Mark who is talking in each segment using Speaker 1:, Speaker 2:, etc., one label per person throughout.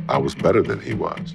Speaker 1: I was better than he was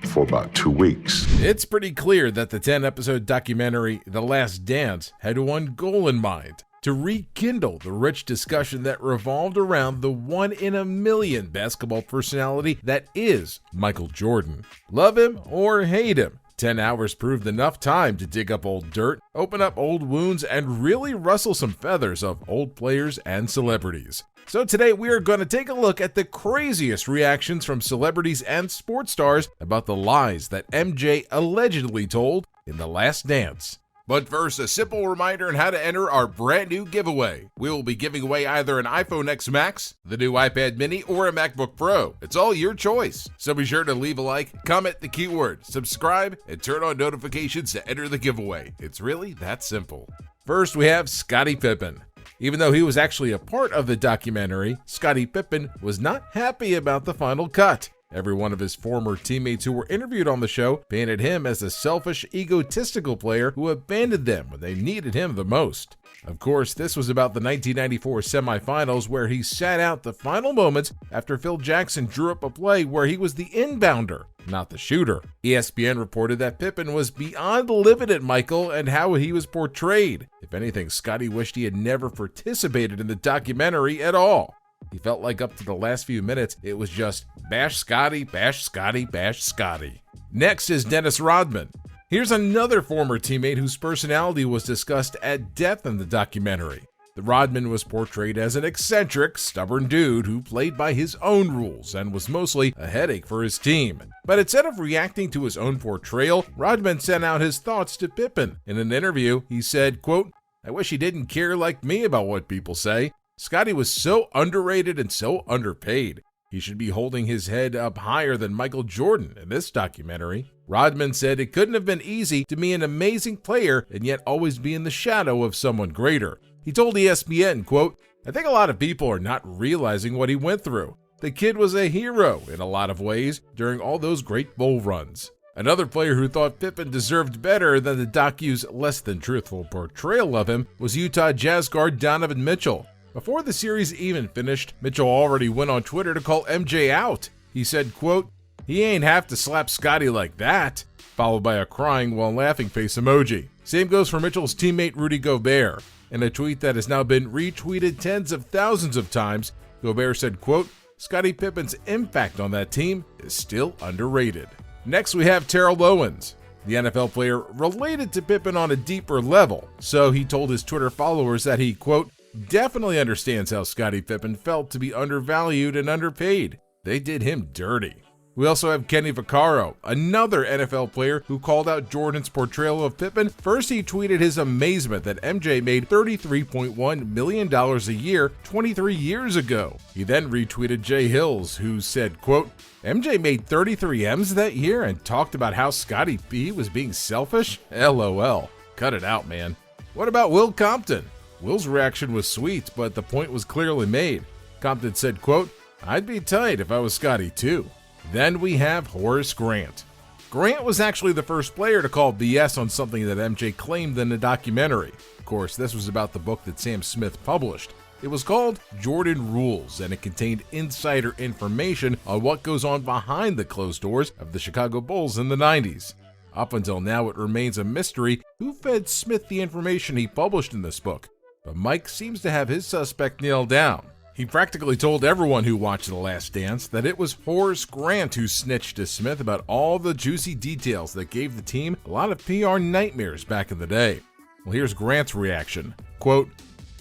Speaker 1: for about 2 weeks.
Speaker 2: It's pretty clear that the 10-episode documentary The Last Dance had one goal in mind: to rekindle the rich discussion that revolved around the one-in-a-million basketball personality that is Michael Jordan. Love him or hate him, 10 hours proved enough time to dig up old dirt, open up old wounds, and really rustle some feathers of old players and celebrities. So today we are going to take a look at the craziest reactions from celebrities and sports stars about the lies that MJ allegedly told in The Last Dance. But first, a simple reminder on how to enter our brand new giveaway. We will be giving away either an iPhone X Max, the new iPad mini, or a MacBook Pro. It's all your choice. So be sure to leave a like, comment the keyword, subscribe, and turn on notifications to enter the giveaway. It's really that simple. First, we have Scottie Pippen. Even though he was actually a part of the documentary, Scottie Pippen was not happy about the final cut. Every one of his former teammates who were interviewed on the show painted him as a selfish, egotistical player who abandoned them when they needed him the most. Of course, this was about the 1994 semifinals, where he sat out the final moments after Phil Jackson drew up a play where he was the inbounder, not the shooter. ESPN reported that Pippen was beyond livid at Michael and how he was portrayed. If anything, Scottie wished he had never participated in the documentary at all. He felt like up to the last few minutes, it was just bash Scottie, bash Scottie, bash Scottie. Next is Dennis Rodman. Here's another former teammate whose personality was discussed at depth in the documentary. The Rodman was portrayed as an eccentric, stubborn dude who played by his own rules and was mostly a headache for his team. But instead of reacting to his own portrayal, Rodman sent out his thoughts to Pippen. In an interview, he said, quote, "I wish he didn't care like me about what people say. Scottie was so underrated and so underpaid. He should be holding his head up higher than Michael Jordan in this documentary." Rodman said it couldn't have been easy to be an amazing player and yet always be in the shadow of someone greater. He told ESPN, quote, "I think a lot of people are not realizing what he went through. The kid was a hero in a lot of ways during all those great Bull runs." Another player who thought Pippen deserved better than the docu's less than truthful portrayal of him was Utah Jazz guard Donovan Mitchell. Before the series even finished, Mitchell already went on Twitter to call MJ out. He said, quote, "He ain't have to slap Scottie like that," followed by a crying while laughing face emoji. Same goes for Mitchell's teammate Rudy Gobert. In a tweet that has now been retweeted tens of thousands of times, Gobert said, quote, "Scottie Pippen's impact on that team is still underrated." Next we have Terrell Owens. The NFL player related to Pippen on a deeper level, so he told his Twitter followers that he, quote, "definitely understands how Scottie Pippen felt to be undervalued and underpaid. They did him dirty." We also have Kenny Vaccaro, another NFL player who called out Jordan's portrayal of Pippen. First, he tweeted his amazement that MJ made $33.1 million a year 23 years ago. He then retweeted Jay Hills, who said, quote, "MJ made 33 M's that year and talked about how Scottie P was being selfish? LOL. Cut it out, man." What about Will Compton? Will's reaction was sweet, but the point was clearly made. Compton said, quote, "I'd be tight if I was Scottie too." Then we have Horace Grant. Grant was actually the first player to call BS on something that MJ claimed in the documentary. Of course, this was about the book that Sam Smith published. It was called Jordan Rules, and it contained insider information on what goes on behind the closed doors of the Chicago Bulls in the 90s. Up until now, it remains a mystery who fed Smith the information he published in this book. But Mike seems to have his suspect nailed down. He practically told everyone who watched The Last Dance that it was Horace Grant who snitched to Smith about all the juicy details that gave the team a lot of PR nightmares back in the day. Well, here's Grant's reaction. Quote,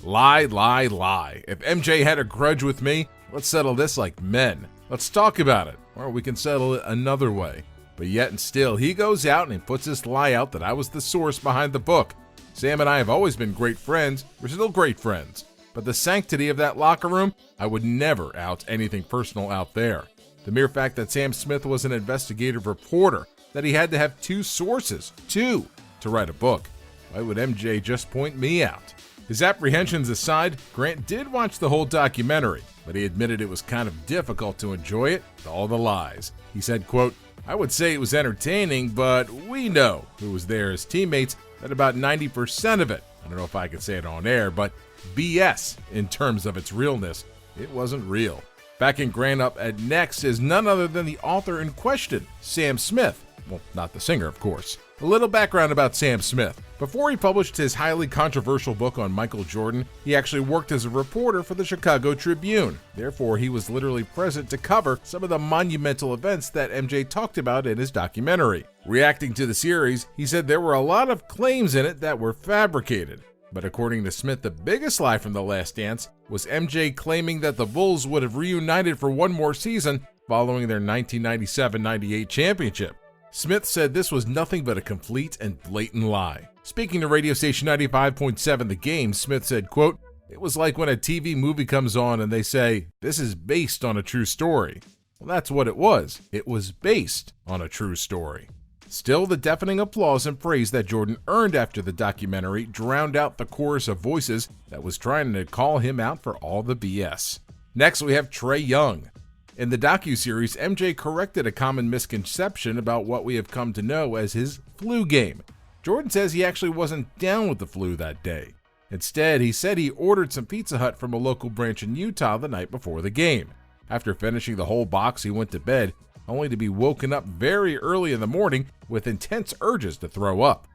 Speaker 2: "Lie, lie, lie. If MJ had a grudge with me, let's settle this like men. Let's talk about it, or we can settle it another way. But yet and still, he goes out and he puts this lie out that I was the source behind the book. Sam and I have always been great friends. We're still great friends. But the sanctity of that locker room, I would never out anything personal out there. The mere fact that Sam Smith was an investigative reporter, that he had to have two sources, to write a book. Why would MJ just point me out?" His apprehensions aside, Grant did watch the whole documentary, but he admitted it was kind of difficult to enjoy it with all the lies. He said, quote, "I would say it was entertaining, but we know, who was there as teammates, that about 90% of it, I don't know if I could say it on air, but BS in terms of its realness, it wasn't real." Backing Grant up at next is none other than the author in question, Sam Smith. Well, not the singer, of course. A little background about Sam Smith. Before he published his highly controversial book on Michael Jordan, he actually worked as a reporter for the Chicago Tribune. Therefore, he was literally present to cover some of the monumental events that MJ talked about in his documentary. Reacting to the series, he said there were a lot of claims in it that were fabricated. But according to Smith, the biggest lie from The Last Dance was MJ claiming that the Bulls would have reunited for one more season following their 1997-98 championship. Smith said this was nothing but a complete and blatant lie. Speaking to radio station 95.7 The Game, Smith said, quote, "It was like when a TV movie comes on and they say, this is based on a true story." Well, that's what it was. It was based on a true story. Still, the deafening applause and praise that Jordan earned after the documentary drowned out the chorus of voices that was trying to call him out for all the BS. Next, we have Trey Young. In the docuseries, MJ corrected a common misconception about what we have come to know as his flu game. Jordan says he actually wasn't down with the flu that day. Instead, he said he ordered some Pizza Hut from a local branch in Utah the night before the game. After finishing the whole box, he went to bed, only to be woken up very early in the morning with intense urges to throw up.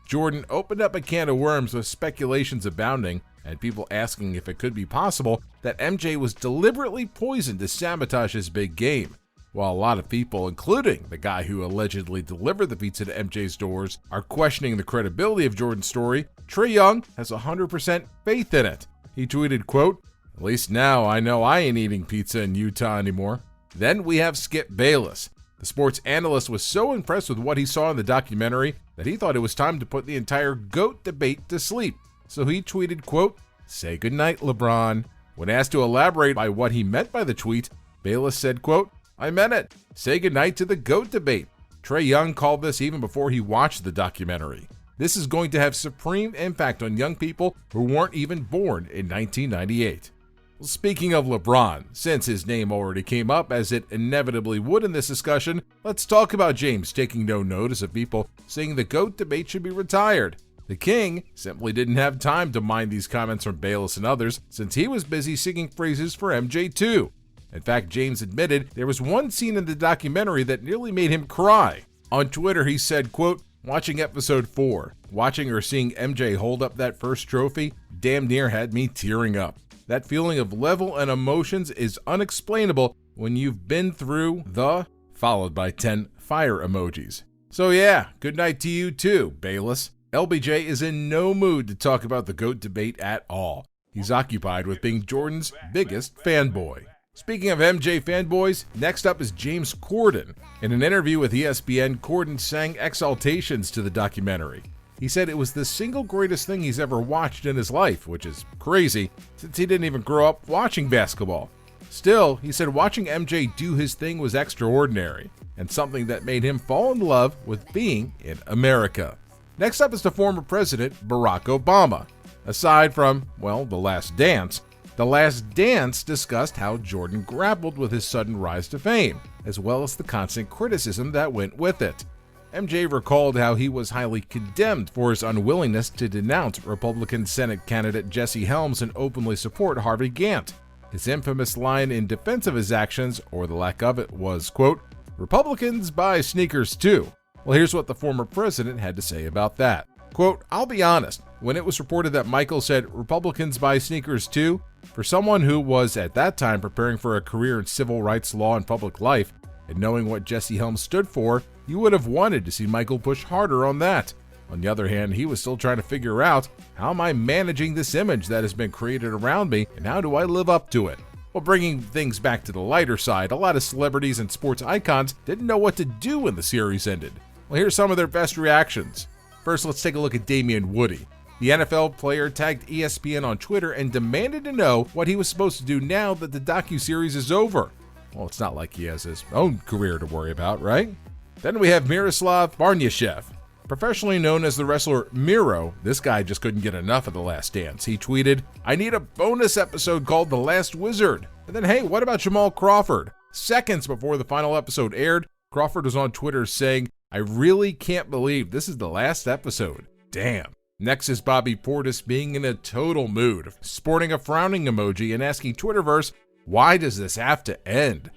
Speaker 2: Jordan opened up a can of worms with speculations abounding and people asking if it could be possible that MJ was deliberately poisoned to sabotage his big game. While a lot of people, including the guy who allegedly delivered the pizza to MJ's doors, are questioning the credibility of Jordan's story, Trey Young has 100% faith in it. He tweeted, quote, "At least now I know I ain't eating pizza in Utah anymore." Then we have Skip Bayless. The sports analyst was so impressed with what he saw in the documentary that he thought it was time to put the entire GOAT debate to sleep. So he tweeted, quote, "Say goodnight, LeBron." When asked to elaborate by what he meant by the tweet, Bayless said, quote, "I meant it. Say goodnight to the GOAT debate." Trey Young called this even before he watched the documentary. This is going to have supreme impact on young people who weren't even born in 1998. Well, speaking of LeBron, since his name already came up as it inevitably would in this discussion, let's talk about James taking no notice of people saying the GOAT debate should be retired. The King simply didn't have time to mind these comments from Bayless and others since he was busy singing phrases for MJ too. In fact, James admitted there was one scene in the documentary that nearly made him cry. On Twitter, he said, quote, "Watching episode 4, watching or seeing MJ hold up that first trophy damn near had me tearing up. That feeling of level and emotions is unexplainable when you've been through the," followed by 10 fire emojis. So yeah, good night to you too, Bayless. LBJ is in no mood to talk about the GOAT debate at all. He's occupied with being Jordan's biggest fanboy. Speaking of MJ fanboys, next up is James Corden. In an interview with ESPN, Corden sang exaltations to the documentary. He said it was the single greatest thing he's ever watched in his life, which is crazy since he didn't even grow up watching basketball. Still, he said watching MJ do his thing was extraordinary and something that made him fall in love with being in America. Next up is the former president, Barack Obama. Aside from, well, The Last Dance, The Last Dance discussed how Jordan grappled with his sudden rise to fame, as well as the constant criticism that went with it. MJ recalled how he was highly condemned for his unwillingness to denounce Republican Senate candidate Jesse Helms and openly support Harvey Gantt. His infamous line in defense of his actions, or the lack of it, was, quote, "Republicans buy sneakers too." Well, here's what the former president had to say about that. Quote, "I'll be honest, when it was reported that Michael said Republicans buy sneakers too, for someone who was at that time preparing for a career in civil rights law and public life, and knowing what Jesse Helms stood for, you would have wanted to see Michael push harder on that. On the other hand, he was still trying to figure out, how am I managing this image that has been created around me, and how do I live up to it?" Well, bringing things back to the lighter side, a lot of celebrities and sports icons didn't know what to do when the series ended. Well, here's some of their best reactions. First, let's take a look at Damian Woody. The NFL player tagged ESPN on Twitter and demanded to know what he was supposed to do now that the docuseries is over. Well, it's not like he has his own career to worry about, right? Then we have Miroslav Barnashev. Professionally known as the wrestler Miro, this guy just couldn't get enough of The Last Dance. He tweeted, "I need a bonus episode called The Last Wizard." And then, hey, what about Jamal Crawford? Seconds before the final episode aired, Crawford was on Twitter saying, "I really can't believe this is the last episode. Damn." Next is Bobby Portis being in a total mood, sporting a frowning emoji and asking Twitterverse, Why does this have to end?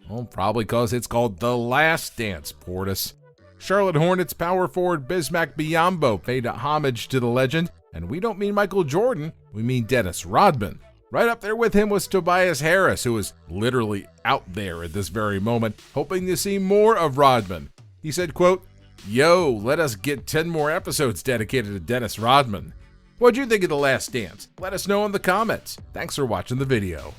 Speaker 2: Well, probably because it's called The Last Dance, Portis. Charlotte Hornets power forward Bismack Biyombo paid homage to the legend, and we don't mean Michael Jordan, we mean Dennis Rodman. Right up there with him was Tobias Harris, who is literally out there at this very moment, hoping to see more of Rodman. He said, quote, "Yo, let us get 10 more episodes dedicated to Dennis Rodman." What'd you think of The Last Dance? Let us know in the comments. Thanks for watching the video.